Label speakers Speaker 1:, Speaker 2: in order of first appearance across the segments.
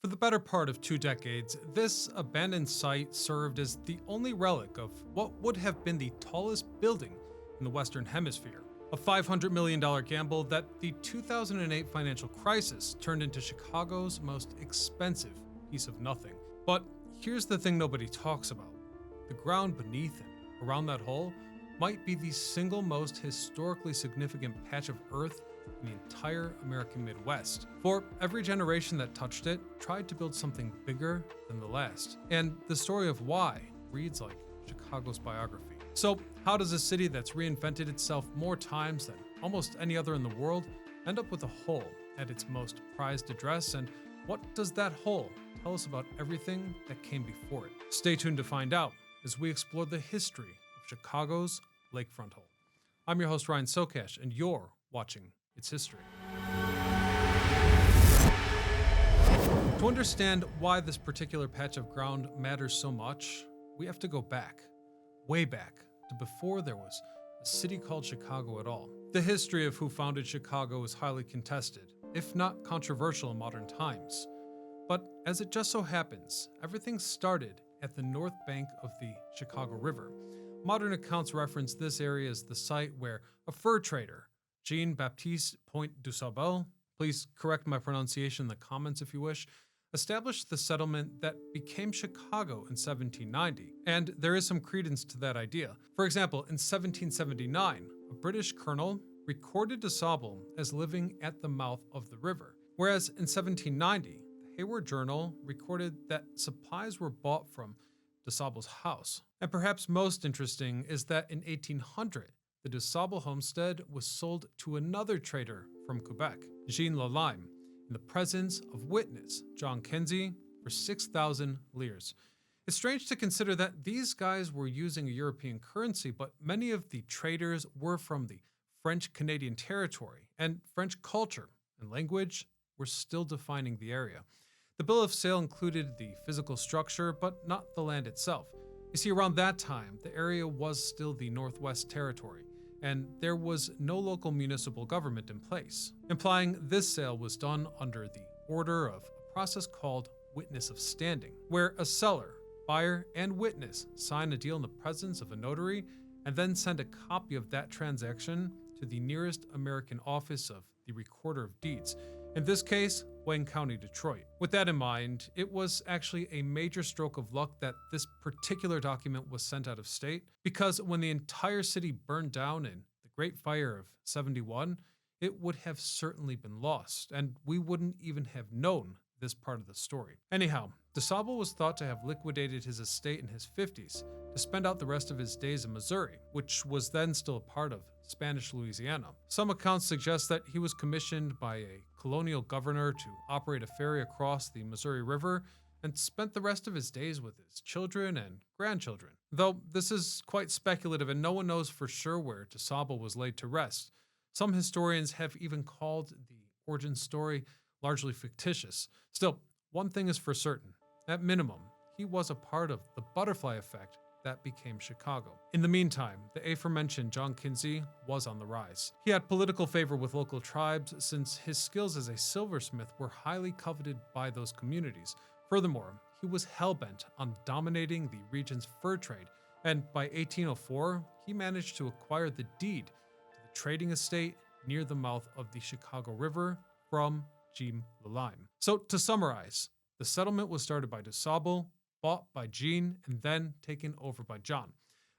Speaker 1: For the better part of 2 decades, this abandoned site served as the only relic of what would have been the tallest building in the Western Hemisphere. A $500 million gamble that the 2008 financial crisis turned into Chicago's most expensive piece of nothing. But here's the thing nobody talks about. The ground beneath and around that hole might be the single most historically significant patch of earth in the entire American Midwest. For every generation that touched it tried to build something bigger than the last. And the story of why reads like Chicago's biography. So how does a city that's reinvented itself more times than almost any other in the world end up with a hole at its most prized address? And what does that hole tell us about everything that came before it? Stay tuned to find out as we explore the history of Chicago's lakefront hole. I'm your host, Ryan Sokash, and you're watching It's History. To understand why this particular patch of ground matters so much, we have to go back, way back, to before there was a city called Chicago at all. The history of who founded Chicago is highly contested, if not controversial in modern times. But as it just so happens, everything started at the north bank of the Chicago River. Modern accounts reference this area as the site where a fur trader, Jean-Baptiste Point du Saubel, please correct my pronunciation in the comments if you wish, established the settlement that became Chicago in 1790, and there is some credence to that idea. For example, in 1779, a British colonel recorded de Saubel as living at the mouth of the river, whereas in 1790, the Hayward Journal recorded that supplies were bought from de Saubel's house. And perhaps most interesting is that in 1800, the de Saubel homestead was sold to another trader from Quebec, Jean Lalime, in the presence of witness John Kinsey for 6,000 lires. It's strange to consider that these guys were using a European currency, but many of the traders were from the French-Canadian territory, and French culture and language were still defining the area. The bill of sale included the physical structure, but not the land itself. You see, around that time, the area was still the Northwest Territory, and there was no local municipal government in place, implying this sale was done under the order of a process called witness of standing, where a seller, buyer, and witness sign a deal in the presence of a notary and then send a copy of that transaction to the nearest American office of the Recorder of Deeds, in this case, Wayne County, Detroit. With that in mind, it was actually a major stroke of luck that this particular document was sent out of state, because when the entire city burned down in the Great Fire of 71, it would have certainly been lost, and we wouldn't even have known this part of the story. Anyhow, de Saubel was thought to have liquidated his estate in his 50s to spend out the rest of his days in Missouri, which was then still a part of Spanish Louisiana. Some accounts suggest that he was commissioned by a colonial governor to operate a ferry across the Missouri River and spent the rest of his days with his children and grandchildren. Though this is quite speculative and no one knows for sure where de Saubel was laid to rest. Some historians have even called the origin story largely fictitious. Still, one thing is for certain. At minimum, he was a part of the butterfly effect that became Chicago. In the meantime, the aforementioned John Kinsey was on the rise. He had political favor with local tribes since his skills as a silversmith were highly coveted by those communities. Furthermore, he was hell-bent on dominating the region's fur trade, and by 1804, he managed to acquire the deed to the trading estate near the mouth of the Chicago River from Jean Lalime. So to summarize, the settlement was started by de Saubel, bought by Jean, and then taken over by John.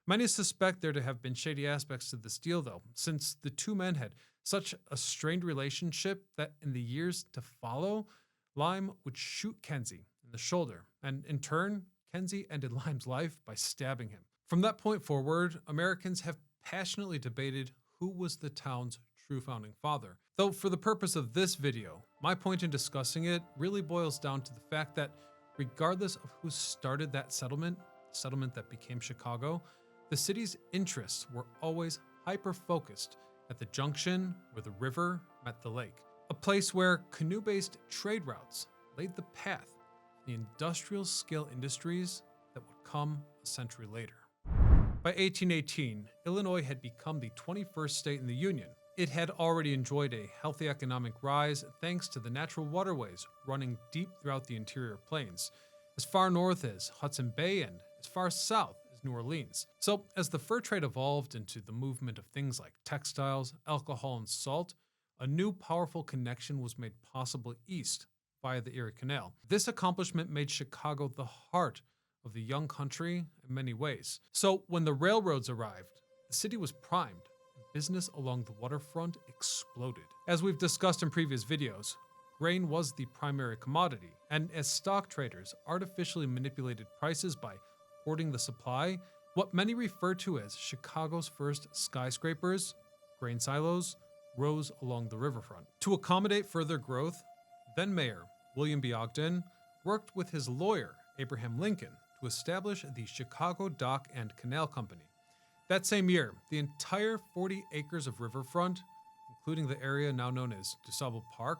Speaker 1: Many suspect there to have been shady aspects to this deal, though, since the two men had such a strained relationship that in the years to follow, Lime would shoot Kinsey in the shoulder, and in turn, Kinsey ended Lime's life by stabbing him. From that point forward, Americans have passionately debated who was the town's true founding father. Though for the purpose of this video, my point in discussing it really boils down to the fact that regardless of who started that settlement that became Chicago, the city's interests were always hyper-focused at the junction where the river met the lake, a place where canoe-based trade routes laid the path for the industrial-scale industries that would come a century later. By 1818, Illinois had become the 21st state in the Union, it had already enjoyed a healthy economic rise thanks to the natural waterways running deep throughout the interior plains, as far north as Hudson Bay and as far south as New Orleans. So, as the fur trade evolved into the movement of things like textiles, alcohol, and salt, a new powerful connection was made possible east via the Erie Canal. This accomplishment made Chicago the heart of the young country in many ways. So, when the railroads arrived, the city was primed. Business along the waterfront exploded. As we've discussed in previous videos, grain was the primary commodity, and as stock traders artificially manipulated prices by hoarding the supply, what many refer to as Chicago's first skyscrapers, grain silos, rose along the riverfront. To accommodate further growth, then Mayor William B. Ogden worked with his lawyer, Abraham Lincoln, to establish the Chicago Dock and Canal Company. That same year, the entire 40 acres of riverfront, including the area now known as DuSable Park,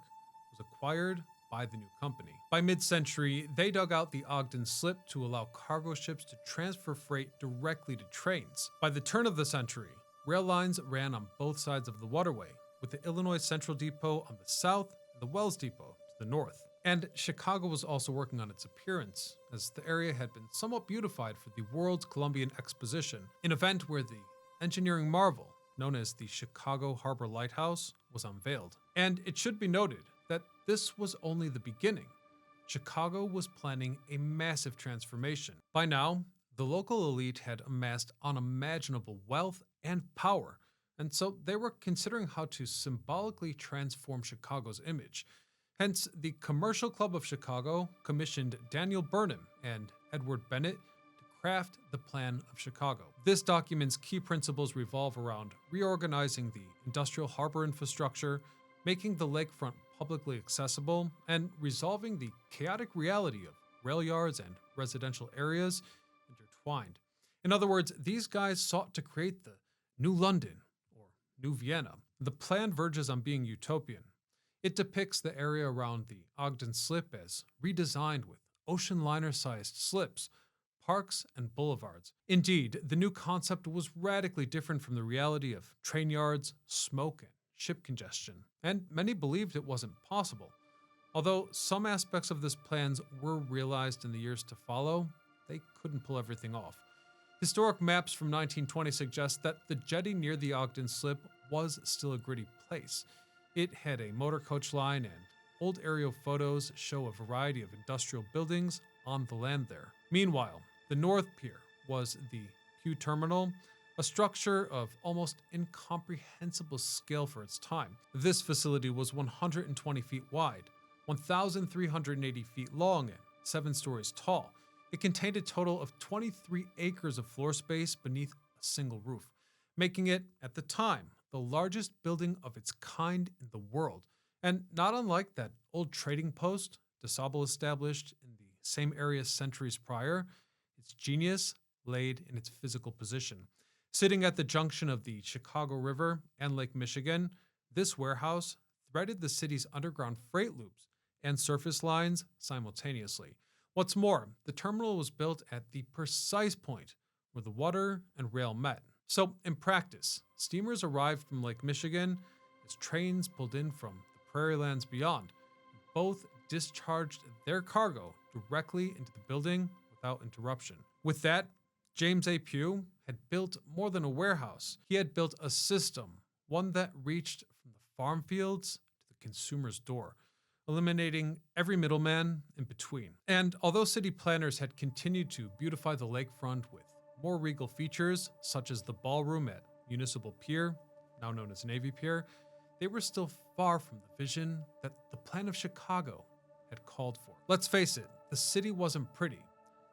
Speaker 1: was acquired by the new company. By mid-century, they dug out the Ogden Slip to allow cargo ships to transfer freight directly to trains. By the turn of the century, rail lines ran on both sides of the waterway, with the Illinois Central Depot on the south and the Wells Depot to the north. And Chicago was also working on its appearance, as the area had been somewhat beautified for the World's Columbian Exposition, an event where the engineering marvel, known as the Chicago Harbor Lighthouse, was unveiled. And it should be noted that this was only the beginning. Chicago was planning a massive transformation. By now, the local elite had amassed unimaginable wealth and power, and so they were considering how to symbolically transform Chicago's image. Hence, the Commercial Club of Chicago commissioned Daniel Burnham and Edward Bennett to craft the Plan of Chicago. This document's key principles revolve around reorganizing the industrial harbor infrastructure, making the lakefront publicly accessible, and resolving the chaotic reality of rail yards and residential areas intertwined. In other words, these guys sought to create the New London, or New Vienna. The plan verges on being utopian. It depicts the area around the Ogden Slip as redesigned with ocean liner-sized slips, parks, and boulevards. Indeed, the new concept was radically different from the reality of train yards, smoke, and ship congestion, and many believed it wasn't possible. Although some aspects of this plans were realized in the years to follow, they couldn't pull everything off. Historic maps from 1920 suggest that the jetty near the Ogden Slip was still a gritty place. It had a motor coach line, and old aerial photos show a variety of industrial buildings on the land there. Meanwhile, the North Pier was the Q Terminal, a structure of almost incomprehensible scale for its time. This facility was 120 feet wide, 1,380 feet long, and 7 stories tall. It contained a total of 23 acres of floor space beneath a single roof, making it, at the time, the largest building of its kind in the world. And not unlike that old trading post DuSable established in the same area centuries prior, its genius laid in its physical position. Sitting at the junction of the Chicago River and Lake Michigan, this warehouse threaded the city's underground freight loops and surface lines simultaneously. What's more, the terminal was built at the precise point where the water and rail met. So, in practice, steamers arrived from Lake Michigan as trains pulled in from the prairie lands beyond. Both discharged their cargo directly into the building without interruption. With that, James A. Pugh had built more than a warehouse. He had built a system, one that reached from the farm fields to the consumer's door, eliminating every middleman in between. And although city planners had continued to beautify the lakefront with more regal features, such as the ballroom at Municipal Pier, now known as Navy Pier, they were still far from the vision that the Plan of Chicago had called for. Let's face it, the city wasn't pretty.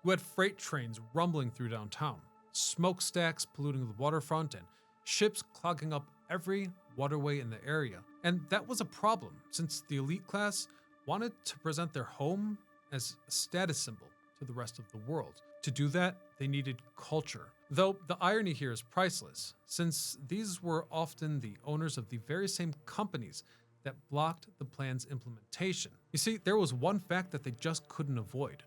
Speaker 1: You had freight trains rumbling through downtown, smokestacks polluting the waterfront, and ships clogging up every waterway in the area. And that was a problem, since the elite class wanted to present their home as a status symbol to the rest of the world. To do that, they needed culture. Though the irony here is priceless, since these were often the owners of the very same companies that blocked the plan's implementation. You see, there was one fact that they just couldn't avoid.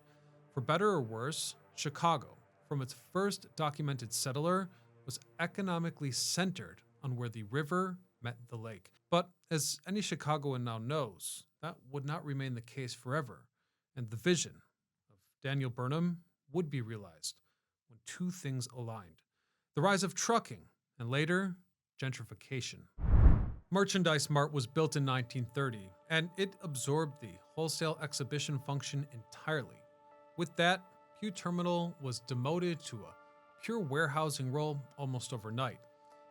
Speaker 1: For better or worse, Chicago, from its first documented settler, was economically centered on where the river met the lake. But as any Chicagoan now knows, that would not remain the case forever, and the vision of Daniel Burnham would be realized when two things aligned: the rise of trucking and later, gentrification. Merchandise Mart was built in 1930, and it absorbed the wholesale exhibition function entirely. With that, Pew Terminal was demoted to a pure warehousing role almost overnight.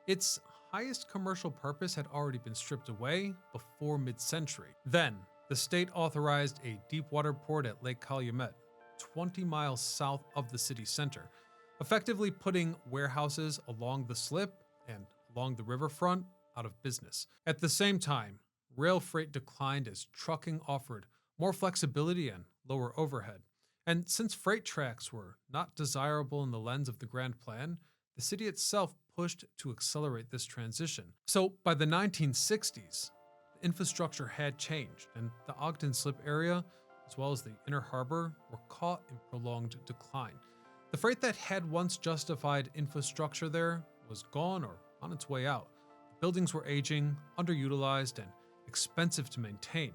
Speaker 1: Its highest commercial purpose had already been stripped away before mid-century. Then, the state authorized a deep-water port at Lake Calumet, 20 miles south of the city center, effectively putting warehouses along the slip and along the riverfront out of business. At the same time, rail freight declined as trucking offered more flexibility and lower overhead. And since freight tracks were not desirable in the lens of the grand plan, the city itself pushed to accelerate this transition. So by the 1960s, the infrastructure had changed, and the Ogden Slip area, as well as the Inner Harbor, were caught in prolonged decline. The freight that had once justified infrastructure there was gone or on its way out. The buildings were aging, underutilized, and expensive to maintain.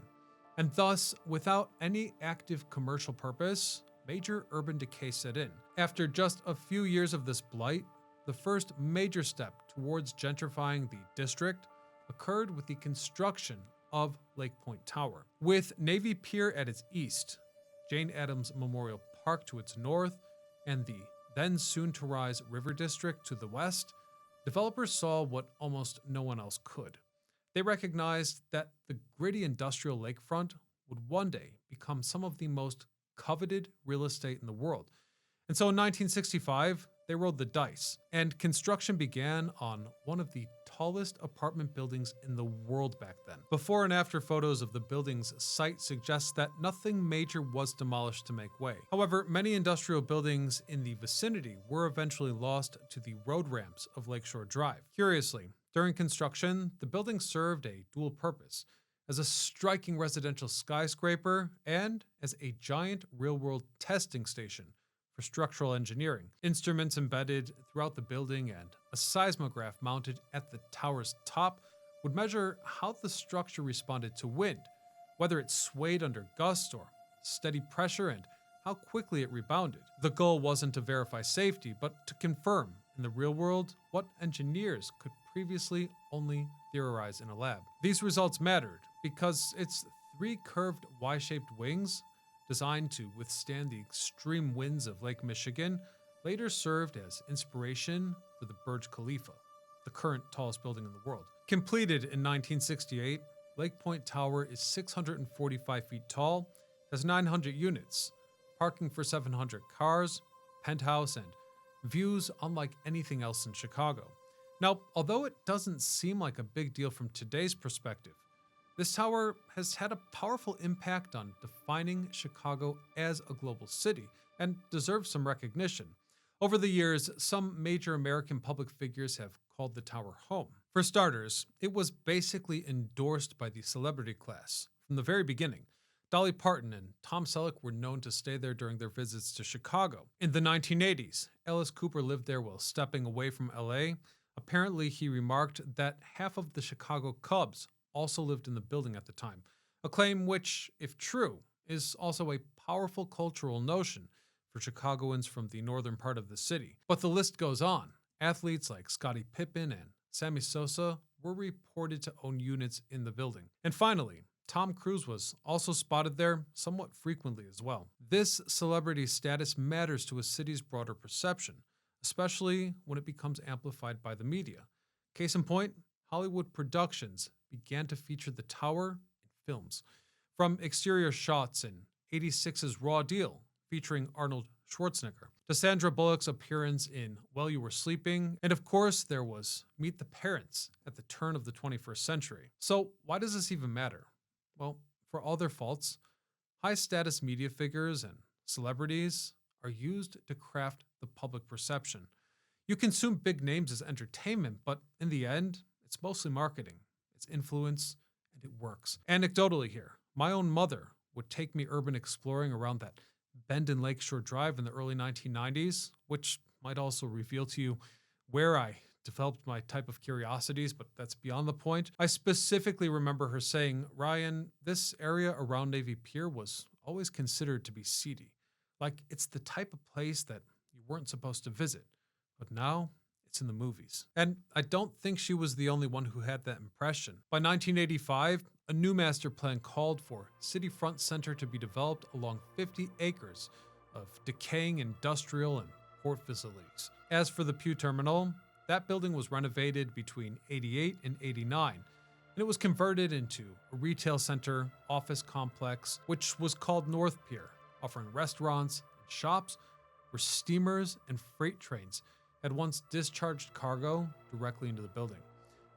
Speaker 1: And thus, without any active commercial purpose, major urban decay set in. After just a few years of this blight, the first major step towards gentrifying the district occurred with the construction of Lake Point Tower. With Navy Pier at its east, Jane Addams Memorial Park to its north, and the then soon-to-rise River District to the west, developers saw what almost no one else could. They recognized that the gritty industrial lakefront would one day become some of the most coveted real estate in the world. And so in 1965, they rolled the dice, and construction began on one of the tallest apartment buildings in the world back then. Before and after photos of the building's site suggest that nothing major was demolished to make way. However, many industrial buildings in the vicinity were eventually lost to the road ramps of Lakeshore Drive. Curiously, during construction, the building served a dual purpose: as a striking residential skyscraper and as a giant real-world testing station for structural engineering. Instruments embedded throughout the building and a seismograph mounted at the tower's top would measure how the structure responded to wind, whether it swayed under gusts or steady pressure, and how quickly it rebounded. The goal wasn't to verify safety, but to confirm in the real world what engineers could previously only theorize in a lab. These results mattered because its three curved Y-shaped wings, designed to withstand the extreme winds of Lake Michigan, later served as inspiration for the Burj Khalifa, the current tallest building in the world. Completed in 1968, Lake Point Tower is 645 feet tall, has 900 units, parking for 700 cars, penthouse, and views unlike anything else in Chicago. Now, although it doesn't seem like a big deal from today's perspective, this tower has had a powerful impact on defining Chicago as a global city and deserves some recognition. Over the years, some major American public figures have called the tower home. For starters, it was basically endorsed by the celebrity class from the very beginning. Dolly Parton and Tom Selleck were known to stay there during their visits to Chicago. In the 1980s, Alice Cooper lived there while stepping away from LA. Apparently, he remarked that half of the Chicago Cubs also lived in the building at the time, a claim which, if true, is also a powerful cultural notion for Chicagoans from the northern part of the city. But the list goes on. Athletes like Scottie Pippen and Sammy Sosa were reported to own units in the building. And finally, Tom Cruise was also spotted there somewhat frequently as well. This celebrity status matters to a city's broader perception, especially when it becomes amplified by the media. Case in point, Hollywood productions began to feature the tower in films. From exterior shots in 86's Raw Deal, featuring Arnold Schwarzenegger, to Sandra Bullock's appearance in While You Were Sleeping, and of course there was Meet the Parents at the turn of the 21st century. So why does this even matter? Well, for all their faults, high-status media figures and celebrities are used to craft the public perception. You consume big names as entertainment, but in the end, it's mostly marketing. It's influence, and it works. Anecdotally here, my own mother would take me urban exploring around that bend in Lakeshore Drive in the early 1990s, which might also reveal to you where I developed my type of curiosities, but that's beyond the point. I specifically remember her saying, Ryan, this area around Navy Pier was always considered to be seedy. Like it's the type of place that you weren't supposed to visit. But now it's in the movies. And I don't think she was the only one who had that impression. By 1985, a new master plan called for City Front Center to be developed along 50 acres of decaying industrial and port facilities. As for the Pew Terminal, that building was renovated between 88 and 89, and it was converted into a retail center, office complex, which was called North Pier, offering restaurants and shops where steamers and freight trains had once discharged cargo directly into the building.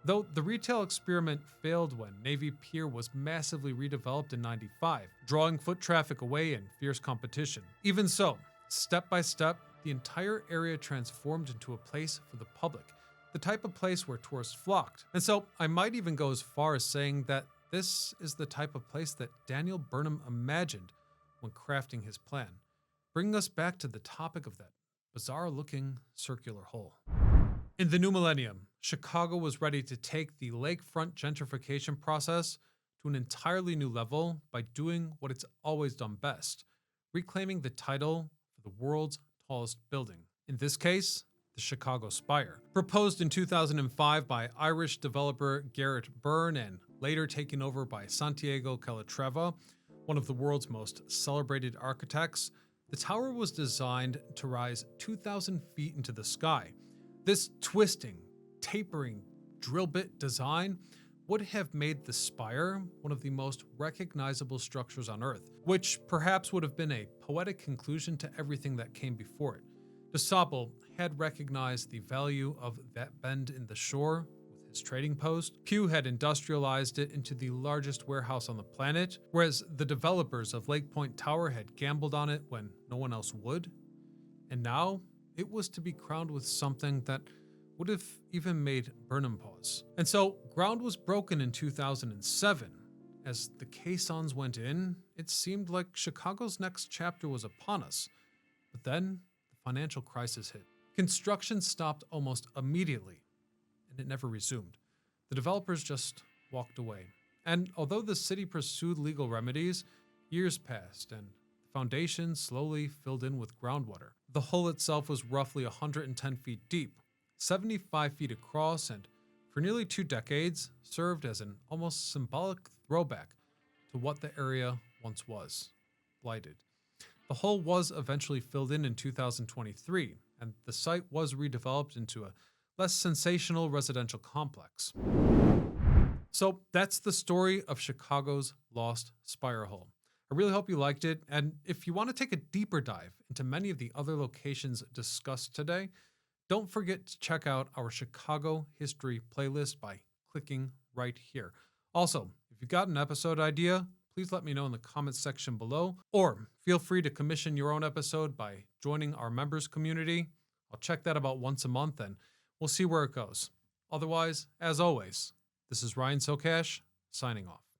Speaker 1: Though the retail experiment failed when Navy Pier was massively redeveloped in 95, drawing foot traffic away in fierce competition. Even so, step by step, the entire area transformed into a place for the public, the type of place where tourists flocked. And so I might even go as far as saying that this is the type of place that Daniel Burnham imagined when crafting his plan, bringing us back to the topic of that bizarre-looking circular hole. In the new millennium, Chicago was ready to take the lakefront gentrification process to an entirely new level by doing what it's always done best, reclaiming the title for the world's tallest building. In this case, the Chicago Spire. Proposed in 2005 by Irish developer Garrett Byrne and later taken over by Santiago Calatrava, one of the world's most celebrated architects, the tower was designed to rise 2,000 feet into the sky. This twisting, tapering drill bit design would have made the spire one of the most recognizable structures on Earth, which perhaps would have been a poetic conclusion to everything that came before it. DeSable had recognized the value of that bend in the shore with his trading post. Pew had industrialized it into the largest warehouse on the planet, whereas the developers of Lake Point Tower had gambled on it when no one else would. And now, it was to be crowned with something that would have even made Burnham pause. And so, ground was broken in 2007. As the caissons went in, it seemed like Chicago's next chapter was upon us. But then, the financial crisis hit. Construction stopped almost immediately, and it never resumed. The developers just walked away. And although the city pursued legal remedies, years passed, and the foundation slowly filled in with groundwater. The hull itself was roughly 110 feet deep, 75 feet across, and for nearly 2 decades served as an almost symbolic throwback to what the area once was, blighted. The hull was eventually filled in 2023, and the site was redeveloped into a less sensational residential complex. So that's the story of Chicago's lost spire hull. I really hope you liked it, and if you want to take a deeper dive into many of the other locations discussed today, don't forget to check out our Chicago History playlist by clicking right here. Also, if you've got an episode idea, please let me know in the comments section below, or feel free to commission your own episode by joining our members community. I'll check that about once a month, and we'll see where it goes. Otherwise, as always, this is Ryan Socash, signing off.